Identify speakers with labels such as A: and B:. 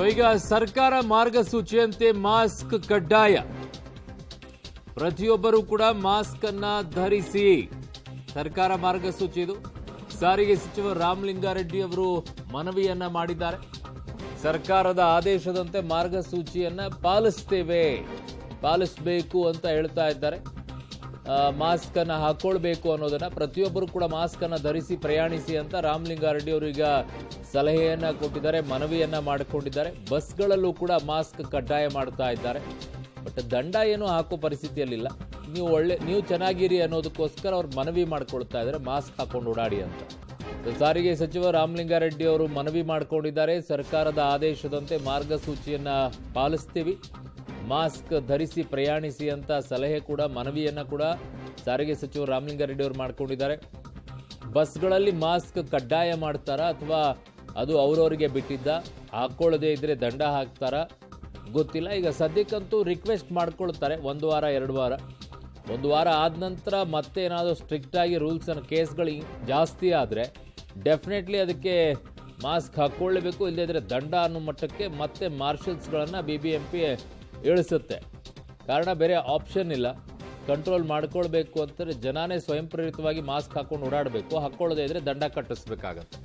A: ಈಗ ಸರ್ಕಾರ ಮಾರ್ಗಸೂಚಿಯಂತೆ ಮಾಸ್ಕ್ ಕಡ್ಡಾಯ. ಪ್ರತಿಯೊಬ್ಬರೂ ಕೂಡ ಮಾಸ್ಕ್ ಅನ್ನ ಧರಿಸಿ. ಸರ್ಕಾರ ಮಾರ್ಗಸೂಚಿ ಇದು. ಸಾರಿಗೆ ಸಚಿವ ರಾಮಲಿಂಗಾರೆಡ್ಡಿ ಅವರು ಮನವಿಯನ್ನ ಮಾಡಿದ್ದಾರೆ. ಸರ್ಕಾರದ ಆದೇಶದಂತೆ ಮಾರ್ಗಸೂಚಿಯನ್ನ ಪಾಲಿಸಬೇಕು ಅಂತ ಹೇಳ್ತಾ ಇದ್ದಾರೆ. ಮಾಸ್ಕ್ ಅನ್ನ ಹಾಕೊಳ್ಬೇಕು ಅನ್ನೋದನ್ನ, ಪ್ರತಿಯೊಬ್ಬರು ಕೂಡ ಮಾಸ್ಕ್ ಅನ್ನ ಧರಿಸಿ ಪ್ರಯಾಣಿಸಿ ಅಂತ ರಾಮಲಿಂಗಾರೆಡ್ಡಿ ಅವರು ಈಗ ಸಲಹೆಯನ್ನ ಕೊಟ್ಟಿದ್ದಾರೆ, ಮನವಿಯನ್ನ ಮಾಡಿಕೊಂಡಿದ್ದಾರೆ. ಬಸ್ಗಳಲ್ಲೂ ಕೂಡ ಮಾಸ್ಕ್ ಕಡ್ಡಾಯ ಮಾಡ್ತಾ ಇದ್ದಾರೆ. ಬಟ್ ದಂಡ ಏನು ಹಾಕೋ ಪರಿಸ್ಥಿತಿಯಲ್ಲಿಲ್ಲ. ನೀವು ಚೆನ್ನಾಗಿರಿ ಅನ್ನೋದಕ್ಕೋಸ್ಕರ ಅವ್ರು ಮನವಿ ಮಾಡ್ಕೊಳ್ತಾ ಇದ್ದಾರೆ, ಮಾಸ್ಕ್ ಹಾಕೊಂಡು ಓಡಾಡಿ ಅಂತ. ಸಾರಿಗೆ ಸಚಿವ ರಾಮಲಿಂಗಾರೆಡ್ಡಿ ಅವರು ಮನವಿ ಮಾಡಿಕೊಂಡಿದ್ದಾರೆ. ಸರ್ಕಾರದ ಆದೇಶದಂತೆ ಮಾರ್ಗಸೂಚಿಯನ್ನ ಪಾಲಿಸ್ತೀವಿ, ಮಾಸ್ಕ್ ಧರಿಸಿ ಪ್ರಯಾಣಿಸಿ ಅಂತ ಸಲಹೆ ಕೂಡ, ಮನವಿಯನ್ನ ಕೂಡ ಸಾರಿಗೆ ಸಚಿವ ರಾಮಲಿಂಗಾರೆಡ್ಡಿ ಅವರು ಮಾಡ್ಕೊಂಡಿದ್ದಾರೆ. ಬಸ್ಗಳಲ್ಲಿ ಮಾಸ್ಕ್ ಕಡ್ಡಾಯ ಮಾಡ್ತಾರಾ ಅಥವಾ ಅದು ಅವರವರಿಗೆ ಬಿಟ್ಟಿದ್ದ, ಹಾಕೊಳ್ಳದೆ ಇದ್ರೆ ದಂಡ ಹಾಕ್ತಾರಾ ಗೊತ್ತಿಲ್ಲ. ಈಗ ಸದ್ಯಕ್ಕಂತೂ ರಿಕ್ವೆಸ್ಟ್ ಮಾಡ್ಕೊಳ್ತಾರೆ, 1 ವಾರ 2 ವಾರ. 1 ವಾರ ಆದ ನಂತರ ಮತ್ತೆ ಏನಾದರೂ ಸ್ಟ್ರಿಕ್ಟ್ ಆಗಿ ರೂಲ್ಸ್ ಅನ್ನು, ಕೇಸ್ಗಳು ಜಾಸ್ತಿ ಆದರೆ ಡೆಫಿನೆಟ್ಲಿ ಅದಕ್ಕೆ ಮಾಸ್ಕ್ ಹಾಕ್ಕೊಳ್ಳಬೇಕು, ಇಲ್ಲದಿದ್ದರೆ ದಂಡ ಅನ್ನೋ ಮಟ್ಟಕ್ಕೆ ಮತ್ತೆ ಮಾರ್ಷಲ್ಸ್ಗಳನ್ನು BBMP ಇಳಿಸುತ್ತೆ. ಕಾರಣ ಬೇರೆ ಆಪ್ಷನ್ ಇಲ್ಲ. ಕಂಟ್ರೋಲ್ ಮಾಡ್ಕೊಳ್ಬೇಕು ಅಂತಂದರೆ ಜನನೇ ಸ್ವಯಂ ಪ್ರೇರಿತವಾಗಿ ಮಾಸ್ಕ್ ಹಾಕೊಂಡು ಓಡಾಡಬೇಕು, ಹಾಕ್ಕೊಳ್ಳದೆ ಇದ್ರೆ ದಂಡ ಕಟ್ಟಿಸ್ಬೇಕಾಗತ್ತೆ.